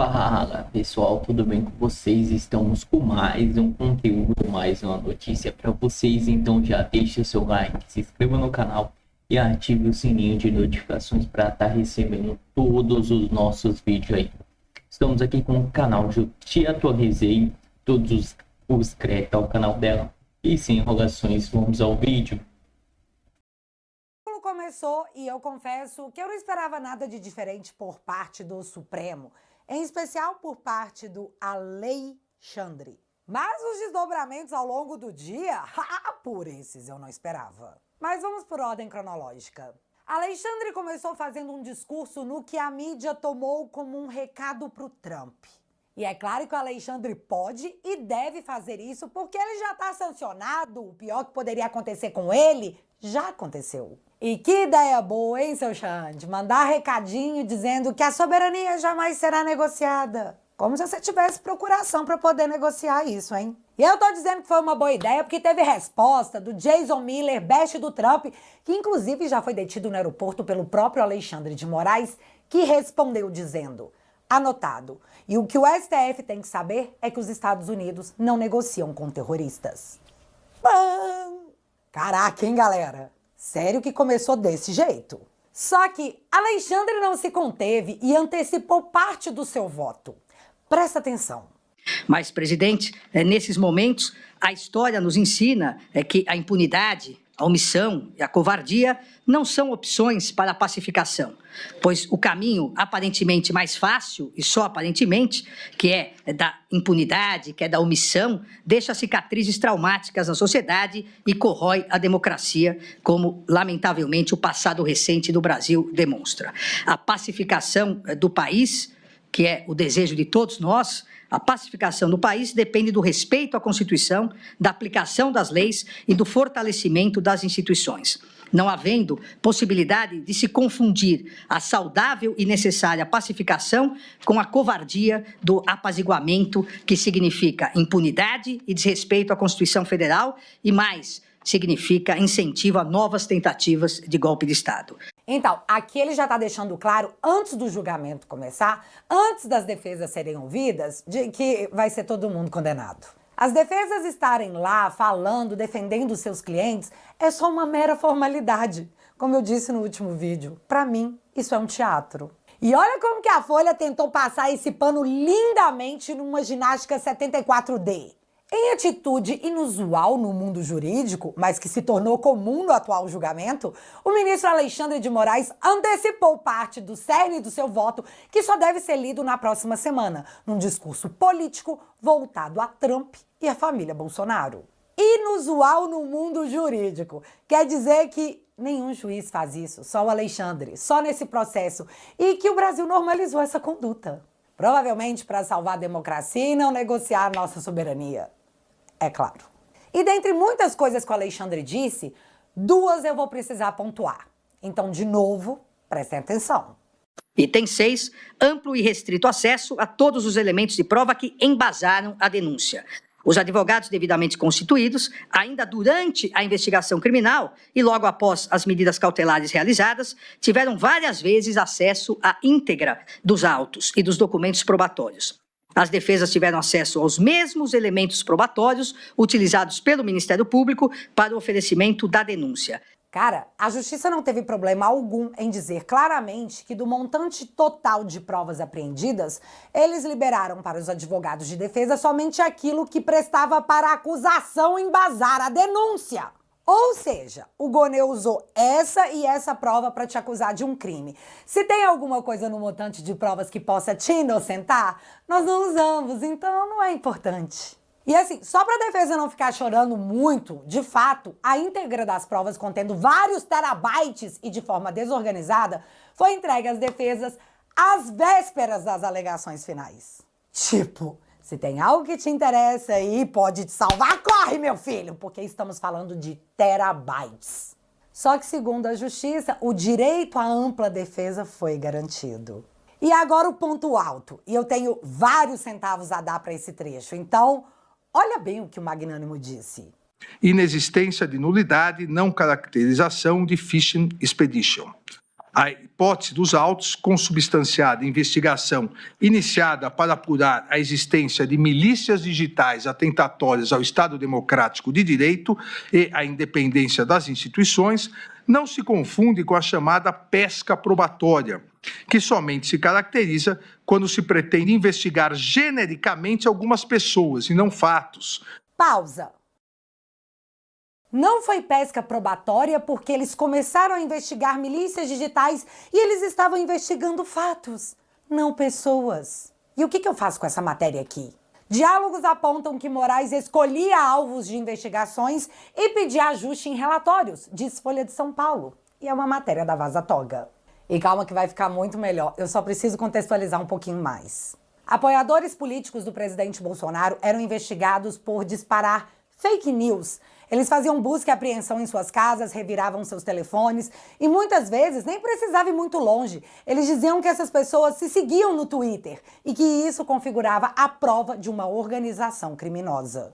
Fala pessoal, tudo bem com vocês? Estamos com mais um conteúdo, mais uma notícia para vocês. Então já deixe o seu like, se inscreva no canal e ative o sininho de notificações para estar recebendo todos os nossos vídeos aí. Estamos aqui com o canal de Te Atualizei, todos os créditos ao canal dela. E sem enrolações, vamos ao vídeo. Começou e eu confesso que eu não esperava nada de diferente por parte do Supremo, em especial por parte do Alexandre. Mas os desdobramentos ao longo do dia, por esses eu não esperava. Mas vamos por ordem cronológica. Alexandre começou fazendo um discurso no que a mídia tomou como um recado para o Trump. E é claro que o Alexandre pode e deve fazer isso porque ele já está sancionado. O pior que poderia acontecer com ele já aconteceu. E que ideia boa, hein, seu Xande? Mandar recadinho dizendo que a soberania jamais será negociada. Como se você tivesse procuração para poder negociar isso, hein? E eu tô dizendo que foi uma boa ideia porque teve resposta do Jason Miller, best do Trump, que inclusive já foi detido no aeroporto pelo próprio Alexandre de Moraes, que respondeu dizendo: anotado. E o que o STF tem que saber é que os Estados Unidos não negociam com terroristas. Caraca, hein, galera? Sério que começou desse jeito? Só que Alexandre não se conteve e antecipou parte do seu voto. Presta atenção. Mas, presidente, nesses momentos, a história nos ensina que a impunidade, a omissão e a covardia não são opções para a pacificação, pois o caminho aparentemente mais fácil, e só aparentemente, que é da impunidade, que é da omissão, deixa cicatrizes traumáticas na sociedade e corrói a democracia, como, lamentavelmente, o passado recente do Brasil demonstra. A pacificação do país, que é o desejo de todos nós, a pacificação do país depende do respeito à Constituição, da aplicação das leis e do fortalecimento das instituições. Não havendo possibilidade de se confundir a saudável e necessária pacificação com a covardia do apaziguamento, que significa impunidade e desrespeito à Constituição Federal e, mais, significa incentivo a novas tentativas de golpe de Estado. Então, aqui ele já está deixando claro, antes do julgamento começar, antes das defesas serem ouvidas, de que vai ser todo mundo condenado. As defesas estarem lá falando, defendendo seus clientes, é só uma mera formalidade. Como eu disse no último vídeo, para mim, isso é um teatro. E olha como que a Folha tentou passar esse pano lindamente numa ginástica 74D. Em atitude inusual no mundo jurídico, mas que se tornou comum no atual julgamento, o ministro Alexandre de Moraes antecipou parte do cerne do seu voto, que só deve ser lido na próxima semana, num discurso político voltado a Trump e a família Bolsonaro. Inusual no mundo jurídico quer dizer que nenhum juiz faz isso, só o Alexandre, só nesse processo, e que o Brasil normalizou essa conduta. Provavelmente para salvar a democracia e não negociar a nossa soberania. É claro. E dentre muitas coisas que o Alexandre disse, duas eu vou precisar pontuar. Então, de novo, prestem atenção. Item 6, amplo e restrito acesso a todos os elementos de prova que embasaram a denúncia. Os advogados devidamente constituídos, ainda durante a investigação criminal e logo após as medidas cautelares realizadas, tiveram várias vezes acesso à íntegra dos autos e dos documentos probatórios. As defesas tiveram acesso aos mesmos elementos probatórios utilizados pelo Ministério Público para o oferecimento da denúncia. Cara, a Justiça não teve problema algum em dizer claramente que do montante total de provas apreendidas, eles liberaram para os advogados de defesa somente aquilo que prestava para a acusação embasar a denúncia. Ou seja, o Gonê usou essa e essa prova para te acusar de um crime. Se tem alguma coisa no montante de provas que possa te inocentar, nós não usamos, então não é importante. E assim, só para a defesa não ficar chorando muito, de fato, a íntegra das provas contendo vários terabytes e de forma desorganizada foi entregue às defesas às vésperas das alegações finais. Tipo, se tem algo que te interessa aí, pode te salvar, corre, meu filho, porque estamos falando de terabytes. Só que, segundo a Justiça, o direito à ampla defesa foi garantido. E agora o ponto alto, e eu tenho vários centavos a dar para esse trecho, então, olha bem o que o magnânimo disse. Inexistência de nulidade, não caracterização de fishing expedition. A hipótese dos autos, consubstanciada em investigação iniciada para apurar a existência de milícias digitais atentatórias ao Estado Democrático de Direito e à independência das instituições, não se confunde com a chamada pesca probatória, que somente se caracteriza quando se pretende investigar genericamente algumas pessoas e não fatos. Pausa. Não foi pesca probatória porque eles começaram a investigar milícias digitais e eles estavam investigando fatos, não pessoas. E o que eu faço com essa matéria aqui? Diálogos apontam que Moraes escolhia alvos de investigações e pedia ajuste em relatórios, diz Folha de São Paulo. E é uma matéria da Vaza Toga. E calma que vai ficar muito melhor, eu só preciso contextualizar um pouquinho mais. Apoiadores políticos do presidente Bolsonaro eram investigados por disparar fake news. Eles faziam busca e apreensão em suas casas, reviravam seus telefones e muitas vezes nem precisava ir muito longe. Eles diziam que essas pessoas se seguiam no Twitter e que isso configurava a prova de uma organização criminosa.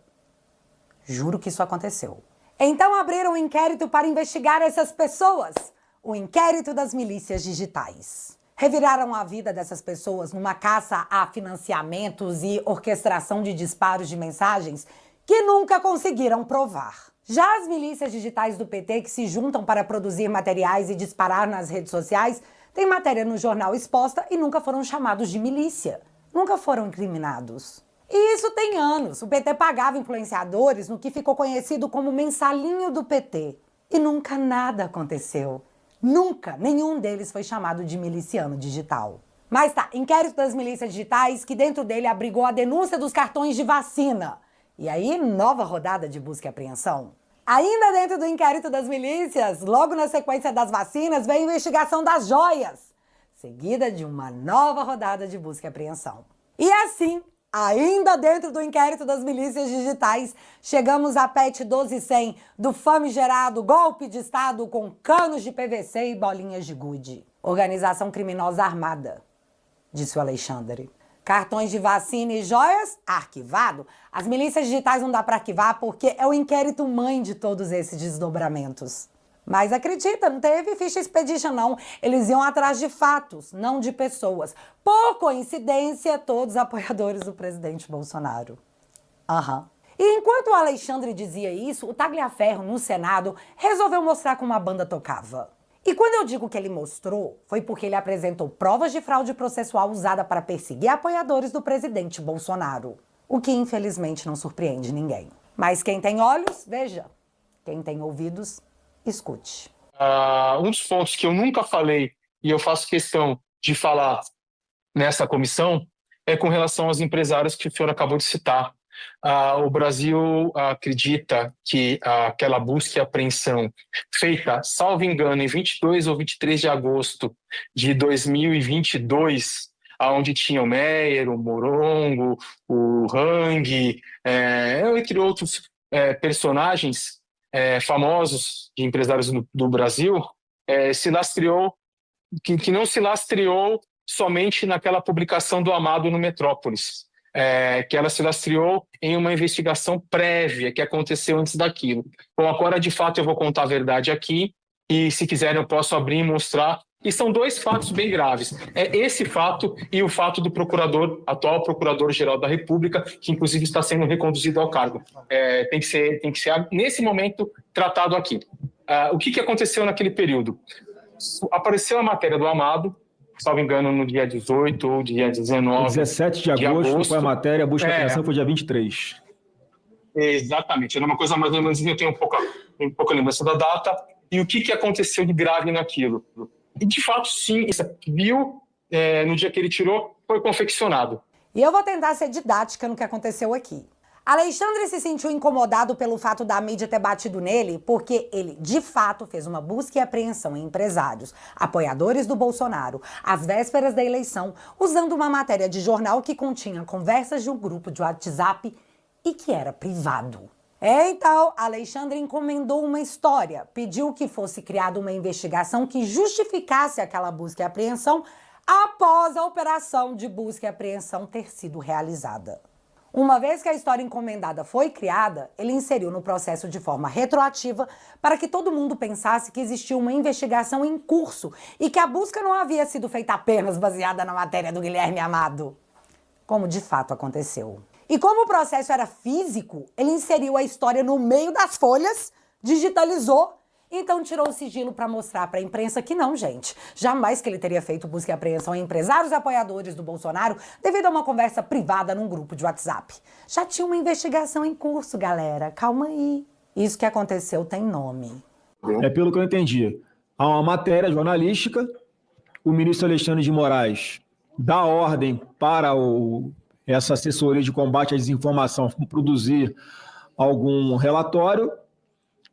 Juro que isso aconteceu. Então abriram um inquérito para investigar essas pessoas. O inquérito das milícias digitais. Reviraram a vida dessas pessoas numa caça a financiamentos e orquestração de disparos de mensagens que nunca conseguiram provar. Já as milícias digitais do PT que se juntam para produzir materiais e disparar nas redes sociais têm matéria no jornal exposta e nunca foram chamados de milícia. Nunca foram incriminados. E isso tem anos. O PT pagava influenciadores no que ficou conhecido como mensalinho do PT. E nunca nada aconteceu. Nunca nenhum deles foi chamado de miliciano digital. Mas tá, inquérito das milícias digitais que dentro dele abrigou a denúncia dos cartões de vacina. E aí, nova rodada de busca e apreensão. Ainda dentro do inquérito das milícias, logo na sequência das vacinas, vem a investigação das joias, seguida de uma nova rodada de busca e apreensão. E assim, ainda dentro do inquérito das milícias digitais, chegamos à PEC 1200 do famigerado golpe de Estado com canos de PVC e bolinhas de gude. Organização criminosa armada, disse o Alexandre. Cartões de vacina e joias, arquivado. As milícias digitais não dá para arquivar porque é o inquérito mãe de todos esses desdobramentos. Mas acredita, não teve ficha expedition não. Eles iam atrás de fatos, não de pessoas. Por coincidência, todos apoiadores do presidente Bolsonaro. E enquanto o Alexandre dizia isso, o Tagliaferro, no Senado, resolveu mostrar como a banda tocava. E quando eu digo que ele mostrou, foi porque ele apresentou provas de fraude processual usada para perseguir apoiadores do presidente Bolsonaro. O que infelizmente não surpreende ninguém. Mas quem tem olhos, veja. Quem tem ouvidos, escute. Um dos pontos que eu nunca falei e eu faço questão de falar nessa comissão é com relação aos empresários que o senhor acabou de citar. O Brasil acredita que aquela busca e apreensão feita, salvo engano, em 22 ou 23 de agosto de 2022, onde tinha o Meyer, o Morongo, o Hang, entre outros personagens famosos de empresários do Brasil, se lastreou, que não se lastreou somente naquela publicação do Amado no Metrópolis. Que ela se lastreou em uma investigação prévia que aconteceu antes daquilo. Bom, agora de fato eu vou contar a verdade aqui e se quiserem eu posso abrir e mostrar. E são dois fatos bem graves. É esse fato e o fato do atual procurador-geral da República, que inclusive está sendo reconduzido ao cargo. Tem que ser nesse momento tratado aqui. O que aconteceu naquele período? Apareceu a matéria do Amado, salvo engano, no dia 18 ou dia 19. 17 de agosto foi a matéria, a busca e apreensão foi dia 23. Exatamente, era uma coisa mais ou menos, eu tenho um pouca lembrança da data. E o que aconteceu de grave naquilo? E de fato, sim, esse viu, no dia que ele tirou, foi confeccionado. E eu vou tentar ser didática no que aconteceu aqui. Alexandre se sentiu incomodado pelo fato da mídia ter batido nele porque ele, de fato, fez uma busca e apreensão em empresários, apoiadores do Bolsonaro, às vésperas da eleição, usando uma matéria de jornal que continha conversas de um grupo de WhatsApp e que era privado. Então, Alexandre encomendou uma história, pediu que fosse criada uma investigação que justificasse aquela busca e apreensão após a operação de busca e apreensão ter sido realizada. Uma vez que a história encomendada foi criada, ele inseriu no processo de forma retroativa para que todo mundo pensasse que existia uma investigação em curso e que a busca não havia sido feita apenas baseada na matéria do Guilherme Amado, como de fato aconteceu. E como o processo era físico, ele inseriu a história no meio das folhas, digitalizou, então tirou o sigilo para mostrar para a imprensa que não, gente. Jamais que ele teria feito busca e apreensão em empresários e apoiadores do Bolsonaro devido a uma conversa privada num grupo de WhatsApp. Já tinha uma investigação em curso, galera. Calma aí. Isso que aconteceu tem nome. É pelo que eu entendi. Há uma matéria jornalística, o ministro Alexandre de Moraes dá ordem para essa assessoria de combate à desinformação produzir algum relatório.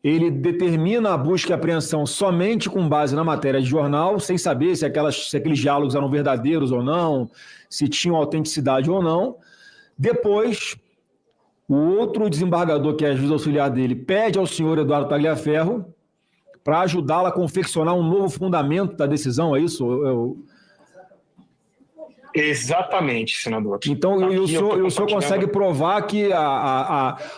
Ele determina a busca e apreensão somente com base na matéria de jornal, sem saber se aqueles diálogos eram verdadeiros ou não, se tinham autenticidade ou não. Depois, o outro desembargador, que é juiz auxiliar dele, pede ao senhor Eduardo Tagliaferro para ajudá-lo a confeccionar um novo fundamento da decisão, é isso? Exatamente, senador. Então, o senhor consegue provar que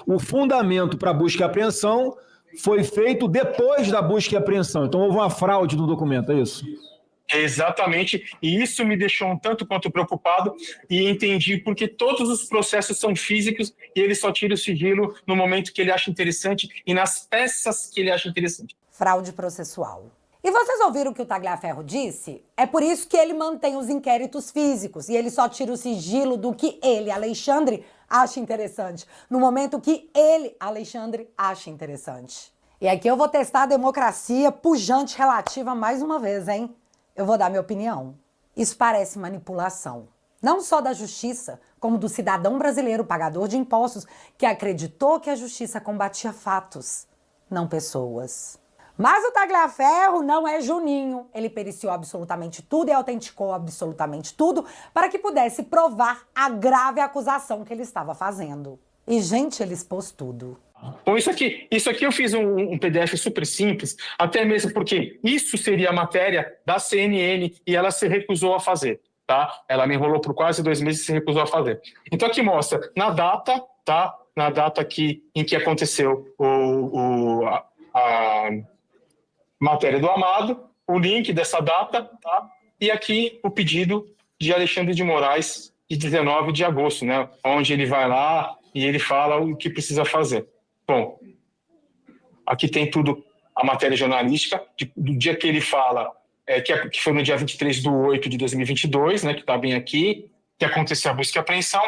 o fundamento para busca e apreensão foi feito depois da busca e apreensão. Então, houve uma fraude no documento, é isso? Exatamente, e isso me deixou um tanto quanto preocupado e entendi porque todos os processos são físicos e ele só tira o sigilo no momento que ele acha interessante e nas peças que ele acha interessante. Fraude processual. E vocês ouviram o que o Tagliaferro disse? É por isso que ele mantém os inquéritos físicos e ele só tira o sigilo do que ele, Alexandre, acha interessante, no momento que ele, Alexandre, acha interessante. E aqui eu vou testar a democracia pujante relativa mais uma vez, hein? Eu vou dar minha opinião. Isso parece manipulação. Não só da justiça, como do cidadão brasileiro pagador de impostos que acreditou que a justiça combatia fatos, não pessoas. Mas o Tagliaferro não é Juninho. Ele periciou absolutamente tudo e autenticou absolutamente tudo para que pudesse provar a grave acusação que ele estava fazendo. E, gente, ele expôs tudo. Bom, isso aqui eu fiz um PDF super simples, até mesmo porque isso seria a matéria da CNN e ela se recusou a fazer, tá? Ela me enrolou por quase 2 meses e se recusou a fazer. Então aqui mostra na data, tá? Na data aqui em que aconteceu a matéria do Amado, o link dessa data, tá? E aqui o pedido de Alexandre de Moraes de 19 de agosto, né? Onde ele vai lá e ele fala o que precisa fazer. Bom, aqui tem tudo, a matéria jornalística, do dia que ele fala, que foi no dia 23/8/2022, né? Que está bem aqui, que aconteceu a busca e apreensão.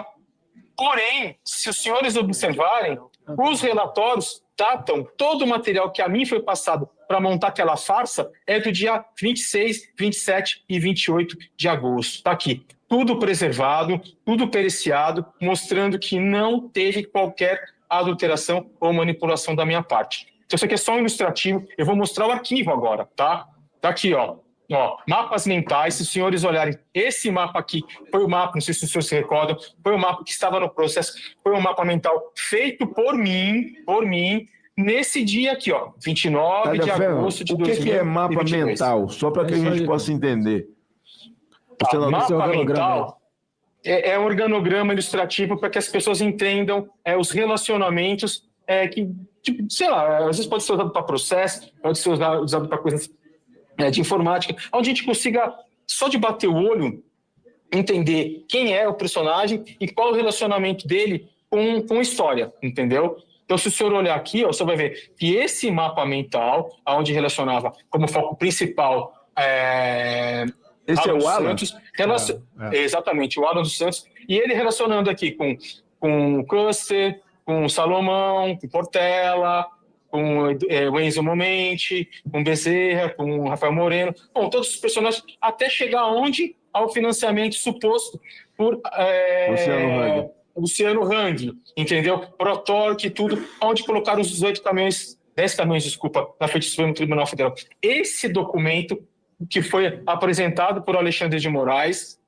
Porém, se os senhores observarem, os relatórios datam todo o material que a mim foi passado para montar aquela farsa é do dia 26, 27 e 28 de agosto. Está aqui. Tudo preservado, tudo periciado, mostrando que não teve qualquer adulteração ou manipulação da minha parte. Então, isso aqui é só um ilustrativo. Eu vou mostrar o arquivo agora, tá? Tá aqui, ó. Mapas mentais, se os senhores olharem, esse mapa aqui foi o mapa, não sei se os senhores se recordam, foi o mapa que estava no processo, foi um mapa mental feito por mim, nesse dia aqui, ó, 29 de agosto de 2022. O que é mapa mental? Só para que a gente possa entender. Mapa mental é um organograma ilustrativo para que as pessoas entendam os relacionamentos que, tipo, sei lá, às vezes pode ser usado para processo, pode ser usado para coisas de informática, onde a gente consiga, só de bater o olho, entender quem é o personagem e qual o relacionamento dele com a história, entendeu? Então, se o senhor olhar aqui, você vai ver que esse mapa mental, onde relacionava como foco principal esse é o Alan? Santos, exatamente, o Alan dos Santos, e ele relacionando aqui com o Custer, com o Salomão, com o Portela, com o Enzo Momenti, com o Bezerra, com o Rafael Moreno, bom, todos os personagens, até chegar onde? Ao financiamento suposto por Luciano Hang, entendeu? Protorque e tudo, onde colocaram os 10 caminhões, na frente do Supremo Tribunal Federal. Esse documento que foi apresentado por Alexandre de Moraes,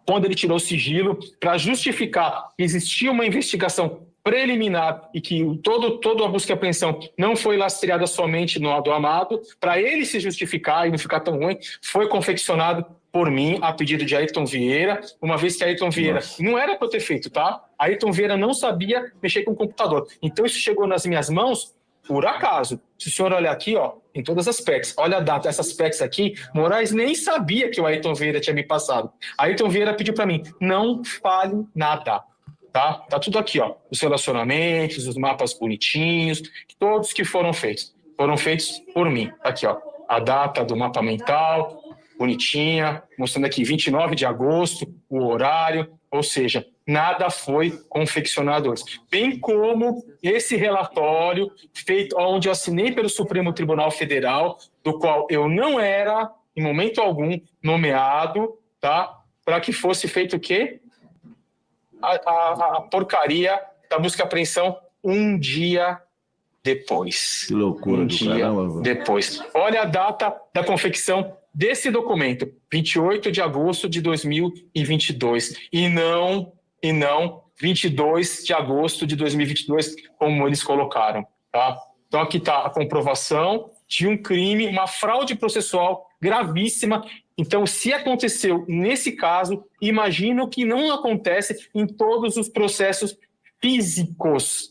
quando ele tirou o sigilo, para justificar que existia uma investigação preliminar e que toda a busca e apreensão não foi lastreada somente no do Amado, para ele se justificar e não ficar tão ruim, foi confeccionado por mim, a pedido de Ayrton Vieira, uma vez que Ayrton Vieira não era para eu ter feito, tá? Ayrton Vieira não sabia mexer com o computador. Então, isso chegou nas minhas mãos por acaso. Se o senhor olhar aqui, ó, em todas as PECs, olha a data, essas PECs aqui, Moraes nem sabia que o Ayrton Vieira tinha me passado. Ayrton Vieira pediu para mim, não fale nada. Tá tudo aqui, ó, os relacionamentos, os mapas bonitinhos, todos que foram feitos por mim. Aqui, ó, a data do mapa mental, bonitinha, mostrando aqui 29 de agosto, o horário, ou seja, nada foi confeccionado antes. Bem como esse relatório feito, onde eu assinei pelo Supremo Tribunal Federal, do qual eu não era, em momento algum, nomeado, tá? Para que fosse feito o quê? A porcaria da busca e apreensão um dia depois. Que loucura do caramba. Depois. Olha a data da confecção desse documento, 28 de agosto de 2022. E não 22 de agosto de 2022, como eles colocaram. Tá? Então aqui está a comprovação de um crime, uma fraude processual gravíssima. Então, se aconteceu nesse caso, imagino que não acontece em todos os processos físicos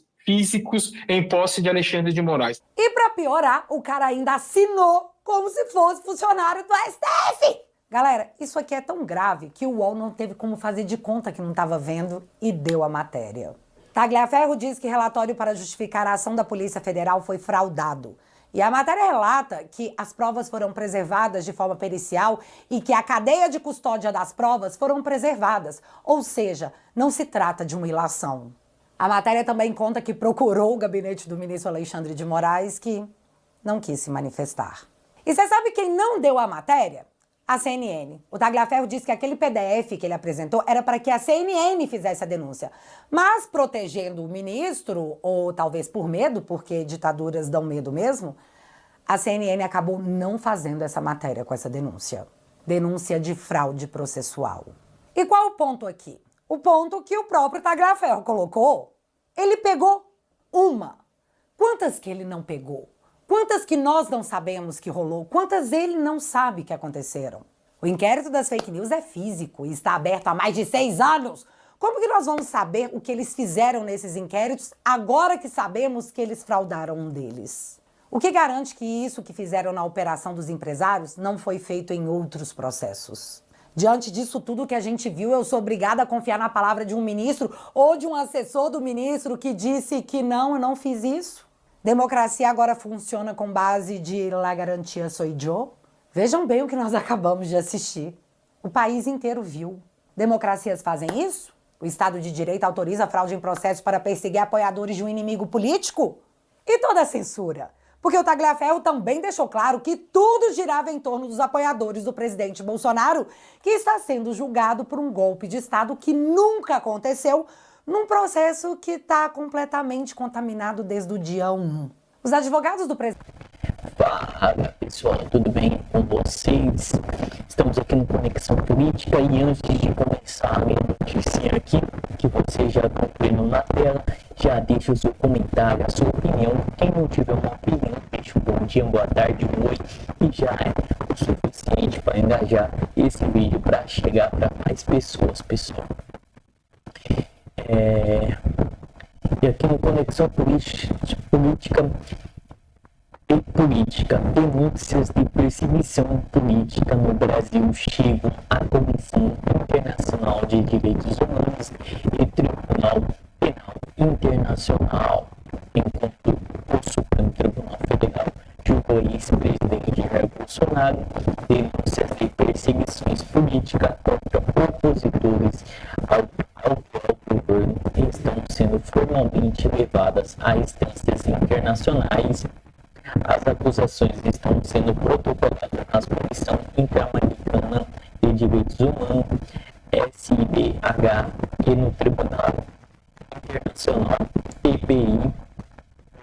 em posse de Alexandre de Moraes. E para piorar, o cara ainda assinou como se fosse funcionário do STF. Galera, isso aqui é tão grave que o UOL não teve como fazer de conta que não estava vendo e deu a matéria. Tagliaferro diz que relatório para justificar a ação da Polícia Federal foi fraudado. E a matéria relata que as provas foram preservadas de forma pericial e que a cadeia de custódia das provas foram preservadas. Ou seja, não se trata de uma ilação. A matéria também conta que procurou o gabinete do ministro Alexandre de Moraes, que não quis se manifestar. E você sabe quem não deu a matéria? A CNN. O Tagliaferro disse que aquele PDF que ele apresentou era para que a CNN fizesse a denúncia. Mas protegendo o ministro, ou talvez por medo, porque ditaduras dão medo mesmo, a CNN acabou não fazendo essa matéria com essa denúncia. Denúncia de fraude processual. E qual o ponto aqui? O ponto que o próprio Tagliaferro colocou. Ele pegou uma. Quantas que ele não pegou? Quantas que nós não sabemos que rolou? Quantas ele não sabe que aconteceram? O inquérito das fake news é físico e está aberto há mais de 6 anos. Como que nós vamos saber o que eles fizeram nesses inquéritos agora que sabemos que eles fraudaram um deles? O que garante que isso que fizeram na operação dos empresários não foi feito em outros processos? Diante disso tudo que a gente viu, eu sou obrigada a confiar na palavra de um ministro ou de um assessor do ministro que disse que não, eu não fiz isso? Democracia agora funciona com base de la garantia soy yo? Vejam bem o que nós acabamos de assistir. O país inteiro viu. Democracias fazem isso? O Estado de Direito autoriza fraude em processos para perseguir apoiadores de um inimigo político? E toda a censura? Porque o Tagliaferro também deixou claro que tudo girava em torno dos apoiadores do presidente Bolsonaro, que está sendo julgado por um golpe de Estado que nunca aconteceu, num processo que está completamente contaminado desde o dia 1. Os advogados do presidente... Fala pessoal, tudo bem com vocês? Estamos aqui no Conexão Política e antes de começar a minha notícia aqui, que você já está vendo na tela, já deixa o seu comentário, a sua opinião. Quem não tiver uma opinião, deixa um bom dia, boa tarde, boa noite, e já é o suficiente para engajar esse vídeo para chegar para mais pessoas, pessoal. E aqui no Conexão Política, denúncias de perseguição política no Brasil chegam à Comissão Internacional de Direitos Humanos e Tribunal Penal Internacional, enquanto o Supremo Tribunal Federal julgou o ex-presidente Jair Bolsonaro. Denúncias de perseguições políticas contra opositores ao governo estão sendo formalmente levadas a instâncias internacionais. As acusações estão sendo protocoladas na Comissão Interamericana de Direitos Humanos, SIDH, e no Tribunal Internacional, TPI.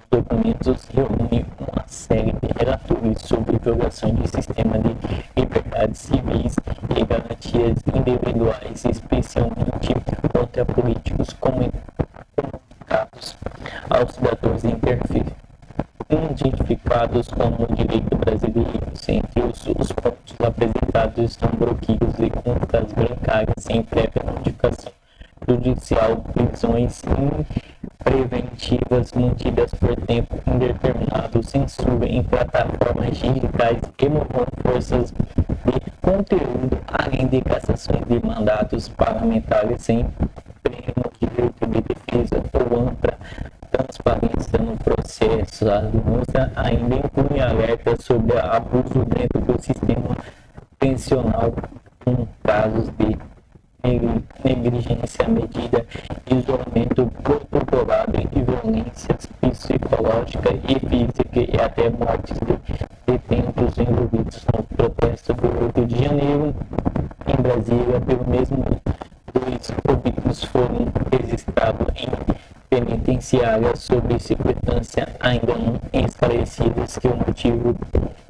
Os documentos reúnem uma série de relatórios sobre violação de sistema de liberdades civis e garantias individuais, especialmente contra políticos comunicados aos cidadãos identificados como direito brasileiro. Entre os pontos apresentados estão bloqueios previa notificação judicial, prisões preventivas mantidas por tempo indeterminado, censura em plataformas digitais, remoção de forças de conteúdo, além de cassações de mandatos parlamentares sem prêmio, direito de defesa ou ampla transparência no processo. A denúncia ainda inclui alertas sobre abuso dentro do sistema pensional, com casos de negligência medida, isolamento protocolado e violências psicológica e física e até mortes de detentos envolvidos no protesto do 8 de janeiro em Brasília. Pelo mesmo 2 óbitos foram registrados em penitenciárias sob circunstâncias ainda não esclarecidas, que o motivo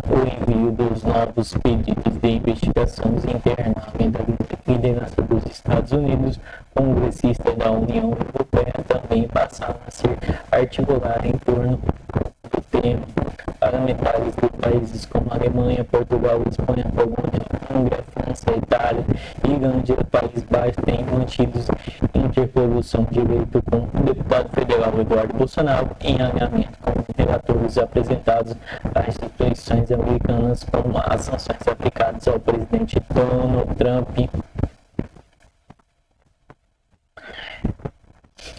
o envio dos novos pedidos de investigações internamente da liderança dos Estados Unidos, congressistas da União Europeia também passaram a ser articulados em torno do tema. Parlamentares de países como Alemanha, Portugal, Espanha, Polônia, Hungria, França, Itália, Irlanda e País Baixo têm mantido interlocução direto com o deputado federal Eduardo Bolsonaro, em alinhamento com relatores apresentados às instituições americanas, como as sanções aplicadas ao presidente Donald Trump.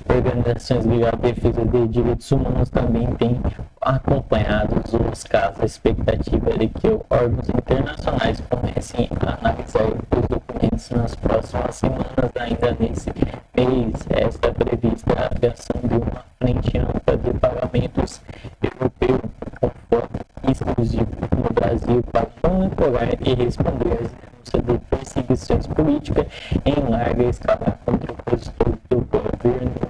Organizações ligadas à defesa de direitos humanos também têm acompanhado os casos. A expectativa é de que órgãos internacionais comecem a analisar os documentos nas próximas semanas. Ainda nesse mês, está prevista a criação de uma frente ampla de pagamentos europeu com foco exclusivo no Brasil para monitorar e responder às denúncias de perseguições políticas em larga escala contra o opositor do governo